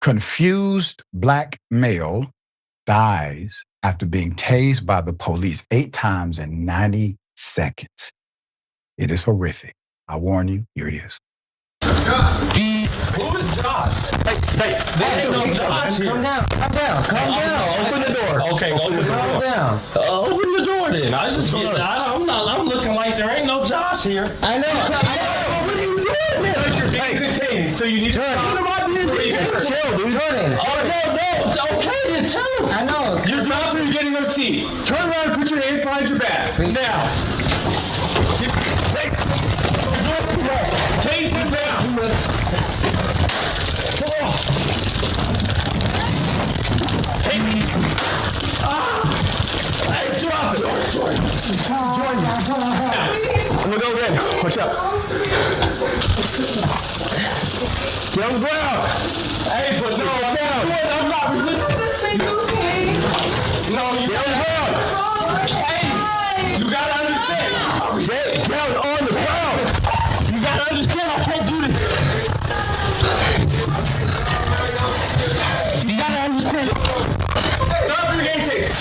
Confused black male dies after being tased by the police 8 times in 90 seconds. It is horrific. I warn you, here it is. Who is Josh? Hey, there ain't no Josh here. Calm down. Open the door. Okay, open the door. Calm down. Open the door then. I'm looking like there ain't no Josh here. I know. What are you doing, man? You're being detained, so you need to Chill, dude. Jordan. Oh, no. Okay, then tell him. I know. You're not for getting a seat. Turn around and put your hands behind your back. Please. Now. Tase him down. Hey, drop it. Join me. I'm gonna go in. Watch out. Get on the ground. Hey, but no, I'm not resisting. No, you get on the ground. Hey, you gotta understand. Get down on the ground. You gotta understand, I can't do this. You gotta understand. Stop your game tape.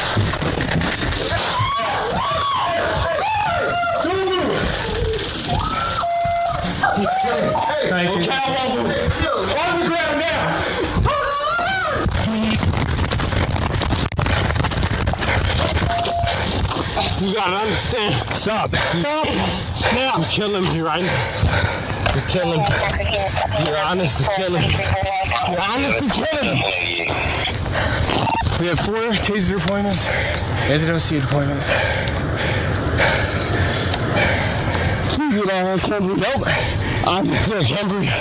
He's chilling. Thank you. Okay, I won't move. On the ground now. You gotta understand. Stop. Now. I'm killing me right now. You're killing me. You're honest to killing me. You're honest to killing me. We have 4 taser appointments and an OC appointment. You get off. I can't breathe. Nope. I can't breathe.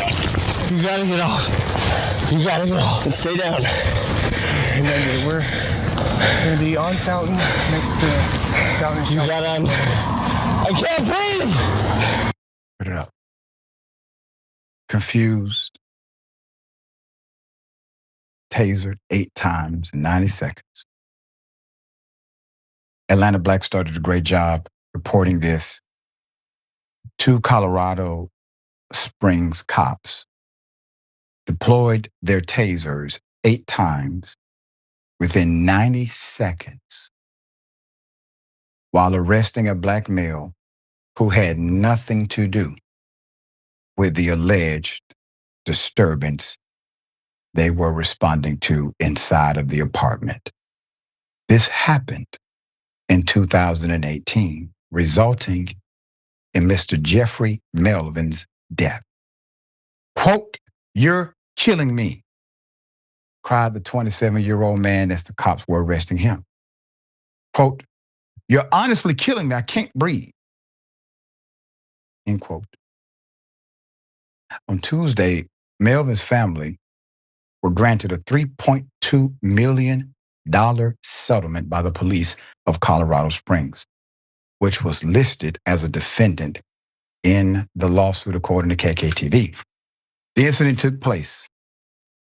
You gotta get off. You gotta get off and stay down. And then we're gonna be on Fountain next to Fountain. You gotta. I can't breathe. Put it up. Confused. Tasered 8 times in 90 seconds. Atlanta Black Star did a great job reporting this. 2 Colorado Springs cops deployed their tasers 8 times within 90 seconds while arresting a black male who had nothing to do with the alleged disturbance they were responding to inside of the apartment. This happened in 2018, resulting in Mr. Jeffrey Melvin's death. Quote, "You're killing me," cried the 27-year-old man as the cops were arresting him. Quote, "You're honestly killing me. I can't breathe." End quote. On Tuesday, Melvin's family were granted a $3.2 million settlement by the police of Colorado Springs, which was listed as a defendant in the lawsuit according to KKTV. The incident took place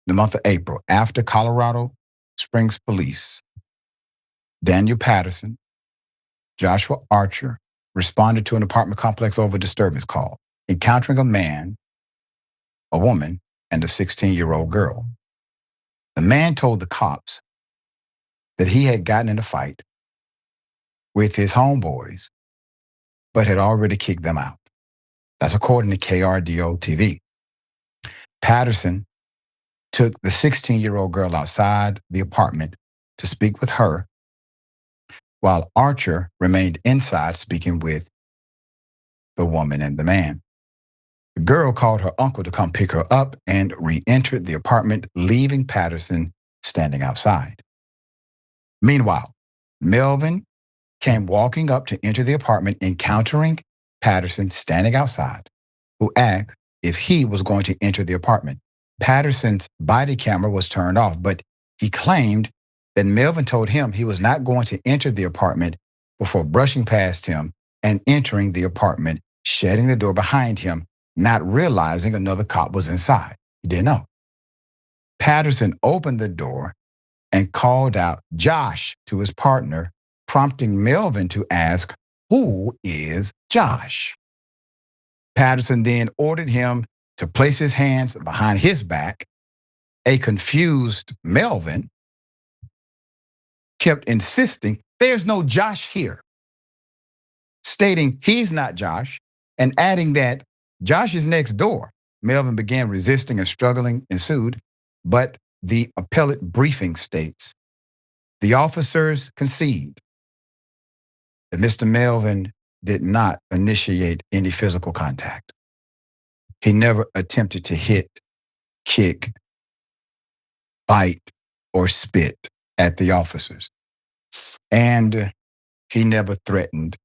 in the month of April after Colorado Springs police, Daniel Patterson, Joshua Archer, responded to an apartment complex over a disturbance call, encountering a man, a woman, and a 16-year-old girl. The man told the cops that he had gotten in a fight with his homeboys, but had already kicked them out. That's according to KRDO TV. Patterson took the 16-year-old girl outside the apartment to speak with her, while Archer remained inside speaking with the woman and the man. The girl called her uncle to come pick her up and re-entered the apartment, leaving Patterson standing outside. Meanwhile, Melvin came walking up to enter the apartment, encountering Patterson standing outside, who asked if he was going to enter the apartment. Patterson's body camera was turned off, but he claimed that Melvin told him he was not going to enter the apartment before brushing past him and entering the apartment, shutting the door behind him, not realizing another cop was inside. He didn't know. Patterson opened the door and called out Josh to his partner, prompting Melvin to ask, "Who is Josh?" Patterson then ordered him to place his hands behind his back A confused Melvin kept insisting, "There's no Josh here," stating he's not Josh, and adding that Josh is next door. Melvin began resisting and struggling ensued, but the appellate briefing states, the officers concede that Mr. Melvin did not initiate any physical contact. He never attempted to hit, kick, bite, or spit at the officers. And he never threatened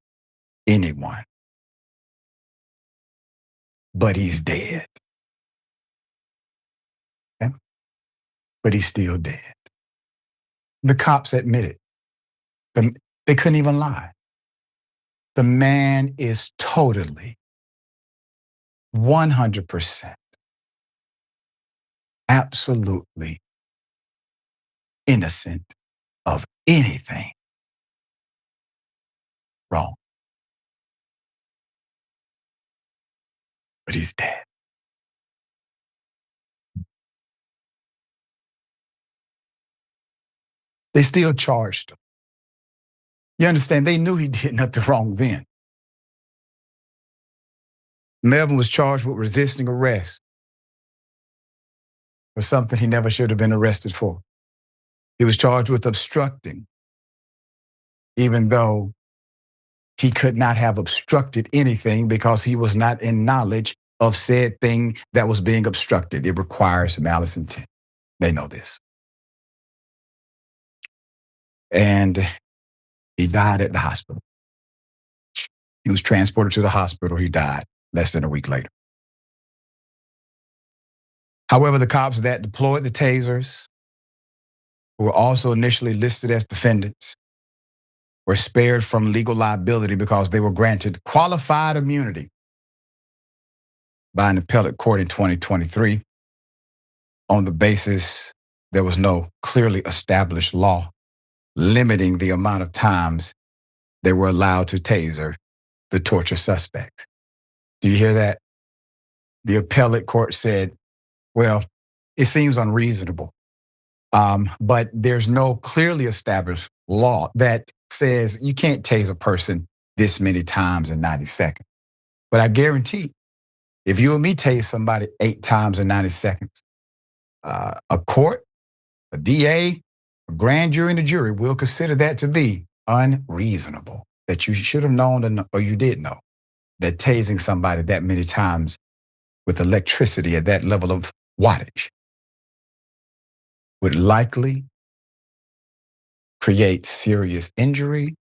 anyone. But he's dead. Okay? But he's still dead. The cops admitted. They couldn't even lie. The man is totally, 100%, absolutely innocent of anything wrong. But he's dead. They still charged him. You understand? They knew he did nothing wrong then. Melvin was charged with resisting arrest for something he never should have been arrested for. He was charged with obstructing, even though he could not have obstructed anything because he was not in knowledge of said thing that was being obstructed. It requires malice intent. They know this. And he died at the hospital. He was transported to the hospital. He died less than a week later. However, the cops that deployed the tasers, who were also initially listed as defendants, were spared from legal liability because they were granted qualified immunity by an appellate court in 2023 on the basis there was no clearly established law limiting the amount of times they were allowed to taser the torture suspects. Do you hear that? The appellate court said, well, it seems unreasonable, but there's no clearly established law that says you can't tase a person this many times in 90 seconds. But I guarantee, if you and me tase somebody 8 times in 90 seconds, a court, a DA, a grand jury, and a jury will consider that to be unreasonable, that you should have known or you did know that tasing somebody that many times with electricity at that level of wattage would likely create serious injury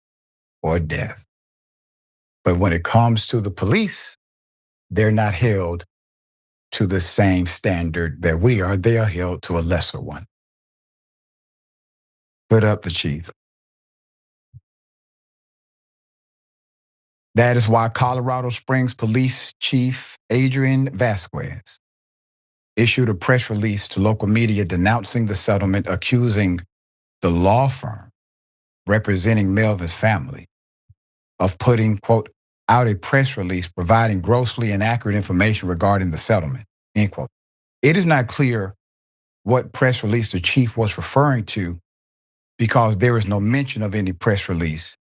or death. But when it comes to the police, they're not held to the same standard that we are. They are held to a lesser one. Put up the chief. That is why Colorado Springs Police Chief Adrian Vasquez issued a press release to local media denouncing the settlement, accusing the law firm representing Melvin's family of putting, quote, out a press release providing grossly inaccurate information regarding the settlement, end quote. It is not clear what press release the chief was referring to because there is no mention of any press release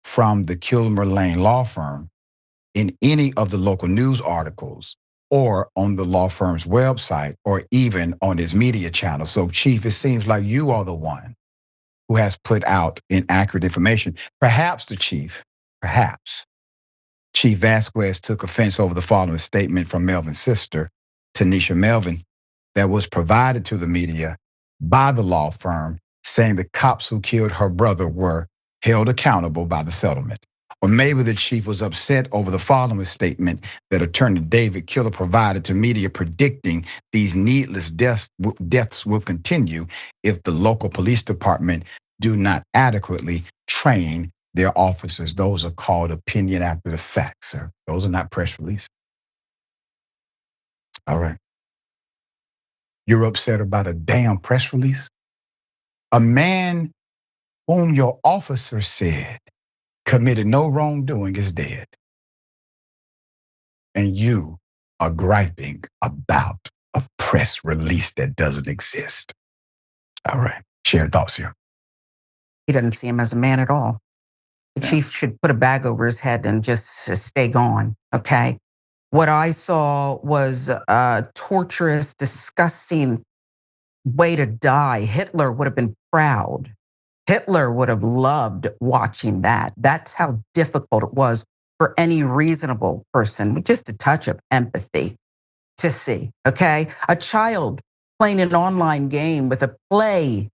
from the Kilmer Lane law firm in any of the local news articles or on the law firm's website or even on his media channel. So, Chief, it seems like you are the one who has put out inaccurate information. Perhaps Chief Vasquez took offense over the following statement from Melvin's sister, Tanisha Melvin, that was provided to the media by the law firm, saying the cops who killed her brother were held accountable by the settlement. Or maybe the chief was upset over the following statement that attorney David Killer provided to media, predicting these needless deaths will continue if the local police department do not adequately train their officers. Those are called opinion after the fact, sir. Those are not press releases. All right. You're upset about a damn press release? A man whom your officer said committed no wrongdoing is dead. And you are griping about a press release that doesn't exist. All right. Share thoughts here. He doesn't see him as a man at all. The chief should put a bag over his head and just stay gone, okay? What I saw was a torturous, disgusting way to die. Hitler would have been proud. Hitler would have loved watching that. That's how difficult it was for any reasonable person with just a touch of empathy to see, okay? A child playing an online game with a play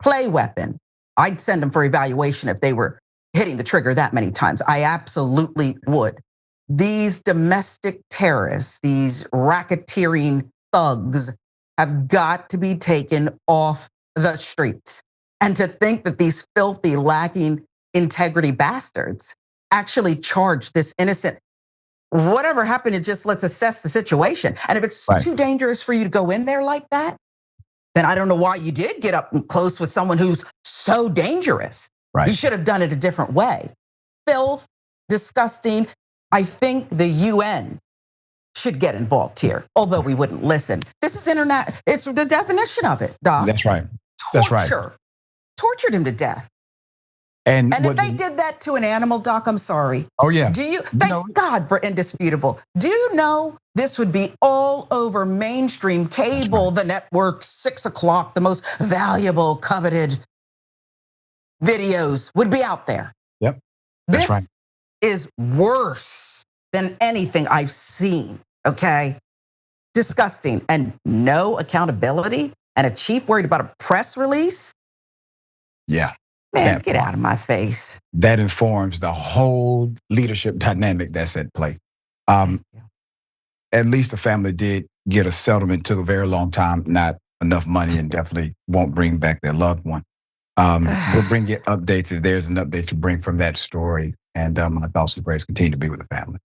weapon. I'd send them for evaluation if they were hitting the trigger that many times. I absolutely would. These domestic terrorists, these racketeering thugs have got to be taken off the streets. And to think that these filthy, lacking integrity bastards actually charged this innocent, whatever happened, just let's assess the situation. And if it's too dangerous for you to go in there like that, then I don't know why you did get up close with someone who's so dangerous. Right. You should have done it a different way. Filth, disgusting. I think the UN should get involved here, although we wouldn't listen. This is internet. It's the definition of it, Doc. That's right. That's right. Tortured him to death. And if they did that to an animal, Doc, I'm sorry. Oh, yeah. Thank God for Indisputable. Do you know this would be all over mainstream cable, the network, 6 o'clock, the most valuable, coveted videos would be out there. Yep. That's right. This is worse than anything I've seen, okay? Disgusting. And no accountability, and a chief worried about a press release? Yeah. Man, get out of my face. That informs the whole leadership dynamic that's at play. At least the family did get a settlement. Took a very long time, not enough money, and definitely won't bring back their loved one. We'll bring you updates if there's an update to bring from that story. And my thoughts and prayers continue to be with the family.